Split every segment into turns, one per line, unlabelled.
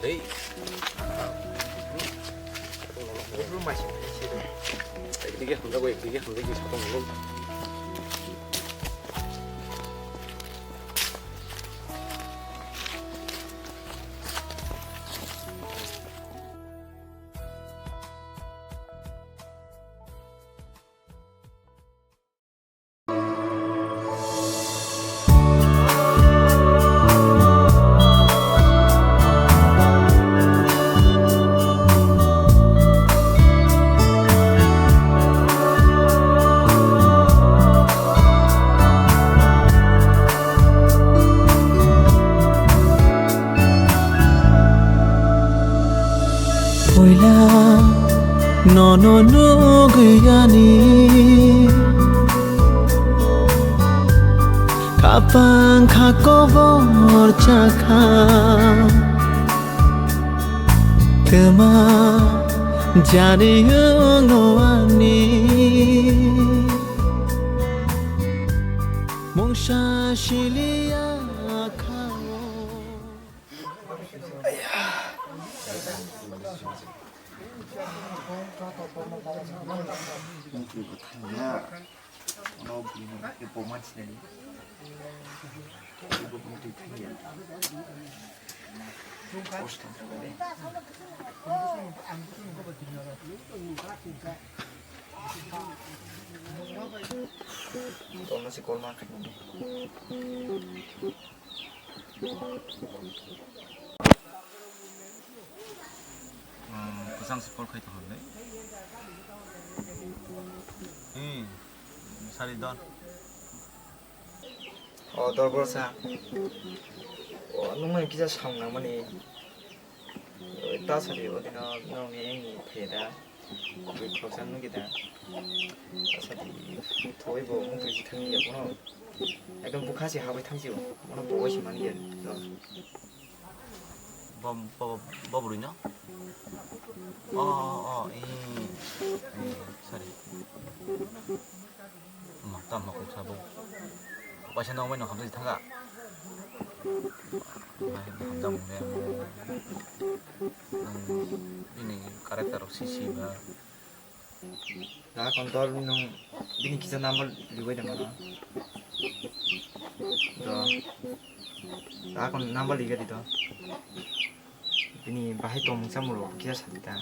đấy
Belum masih di situ.
이게 한다고 이게 한다고 자동으로
No no no guyani Kapan kakobor chakha Tema jani ngloani Mongsha shilia khao
Ibu tanya, mau gimana? Ibu mati nih. Ibu mau ditanya. Tolong nasi kol makan ini.
부상스 폴카이트 할래? 응 살이 던
Dorborsa. Nunggu kita sama mana? Tas hari ini nunggu ini tiada. Kalau nunggu kita, tas hari toy bawa mungkin kita ni ya pun. Akan buka sih habis tangsi, mana bawa sih mana ya?
뭐 부르냐? 살이 땀 먹고 자고 맛이 나오면 갑자기 타가 감자 먹네 ini karakter sisi ba
Nah, kontrol nung ini kita nambah liwai dengan mana? Tuh, nah kon nambah liwai itu. Ini bahaya tom samuro kita sadita.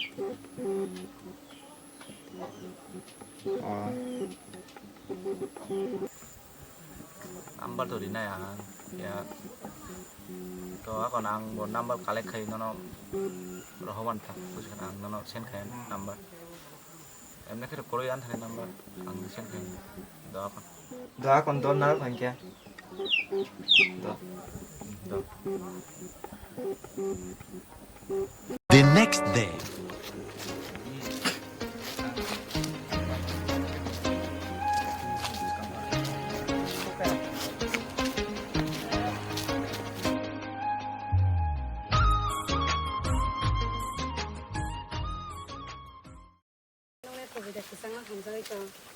Oh.
number tuh dina ya to ako nang bon number kale khay no rohawan ta kus kan no sen khay number emne kire korean thane number ang sen khay da apa
Doa kon don nar kan kya? Do.
The next day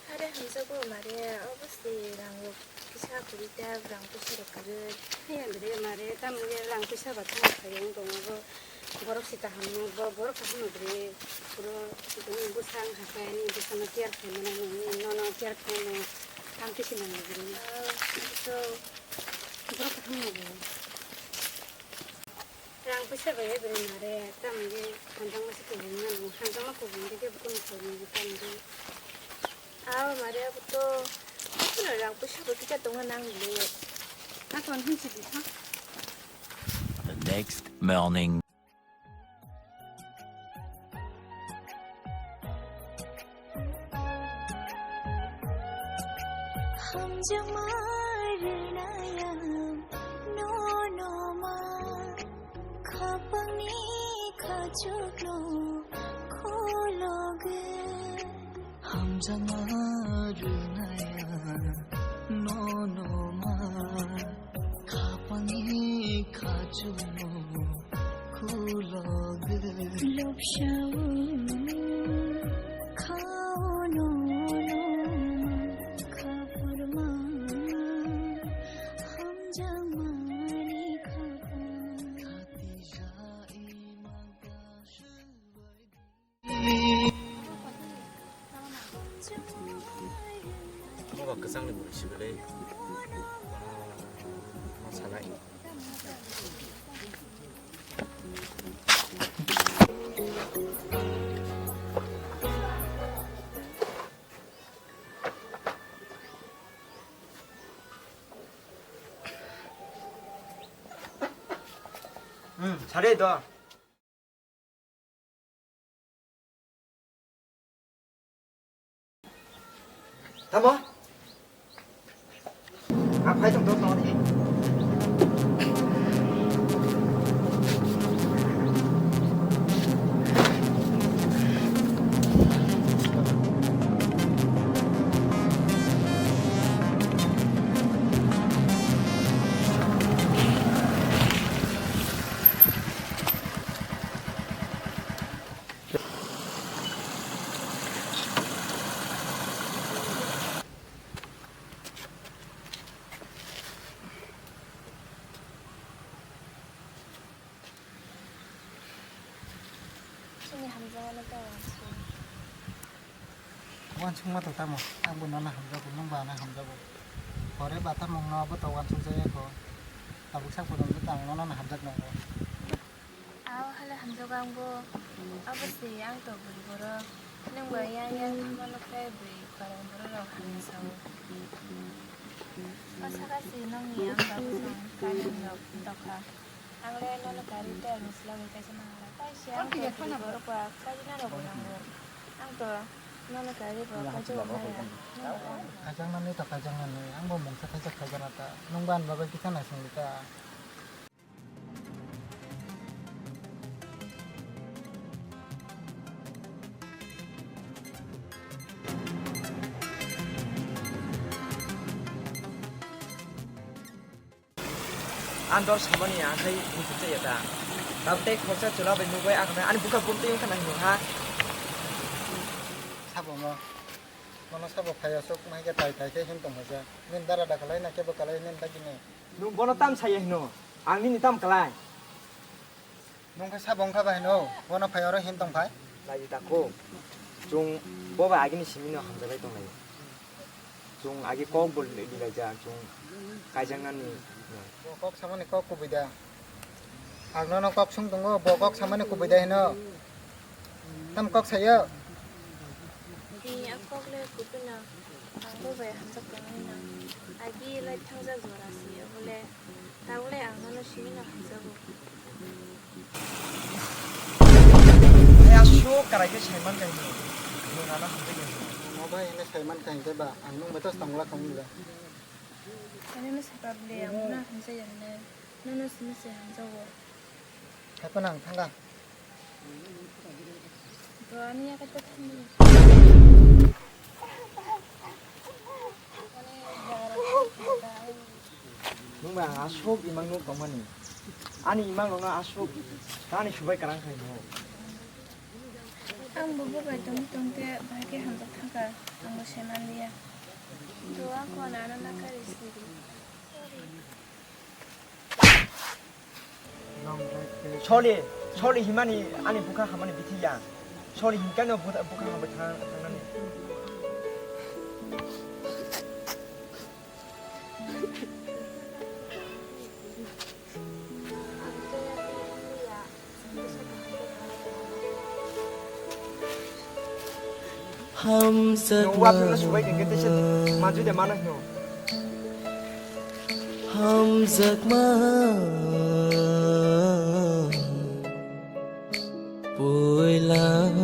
하루에 한자고 말이야 어버스랑 기사 부릴 때랑 부시랬거든 해양들이 말이야 땀이랑 부셔 같은 거 용동하고 버럭시다 하면 버럭 하면 그래 그러 지금 부상 하사니 부상을 뛰어가면 너는 뛰어가면 땀기시는 거 그래 그래서 버럭 하면 그래 랑 부셔 봐야 그래 말이야 땀이 한장 맛있게 먹는 한장 먹고 먹는 게 부끄러운 소리니까 땀이 Maria betul. Benar yang pusat kita tunggu nang dulu. Nah, tuan kunci bisa.
The next morning
막 그상리 뭐 시그레 사나이
응, 잘해 너. 다 뭐? 아, 파이 좀 더 넣어니.
신이 함정하는 거 많지.
wan chung ma ta mo ang bu na ham ja bu nong ba na ham ja bu pore ba ta mong no ba to wan chung je ko ta bu sak bu dong tang no na ham ja no
아우 할래 함정한 거 아버지 양도 부리고러 그냥 뭐 양양 한번 놓게 부리 바람 불어라고 하면서 사가시 농이 양 가부선 가는 거 덕하 안래 너는 가릴 때 무슬람이까지 나가라 다시 양도 부리고러 과 까지나로 보는 거 양도 너는 가릴 거 가지고 가야
ka jang na ni ta ka jang na ni ang bu mong sa ta ka jang na ta nong ban ba ba ki ta na sing ta
Andor samani akai butuh ya ta. Tapi khosat chula be nubai akna ani buka pumte yung kana hiu ha.
sa bo mo no sa bo phaya sok mai ga tai tai ke hin tong ha ja nen dara da kalai na ke bo kalai nen ta gi ne
Nu bono tam saya hino. Angni ni tam kalai.
nong ka sa bong ka ba no wana phaya ro hin tong phai
Lagi tako. Jung boba agini simino hamzabai tong lai. Jung agi kong bol ni laja jung kajangan ni.
bo kok samane kok ku bida ang no no kok sung tong bo kok samane ku bida no tam kok saya
이 아까래 그거나 방법에 함석 때문에 아기 라 탕자 줘라시요 원래 다울에 안 하는 시민은 함석고
Ya show karai ke seman kai ni. Nu nana hamzabai ni.
mo ba ene sai man kai te ba ang nong ba to tong la kong ni ba
아니면 사밥래 아무나 함석였네 너는 스미스 함석고
ka pa nang thang ga
너 아니야 그때 탔니
Nu ba ashok imang nu komani. Ani imang nu na ashok. Tani shubai karang kai no.
ang bubuga tumtungte bahagi ham석 타가 ang semanlia 또 ako 나는 나카리스리
Sorry himani ani buka hamani bitiya. Sorry himkano buka hamani tangan ni.
Hâm giấc
Nu wa
mơ
pun shubai ke kita sih maju de mana no.
hâm giấc mơ vui lắm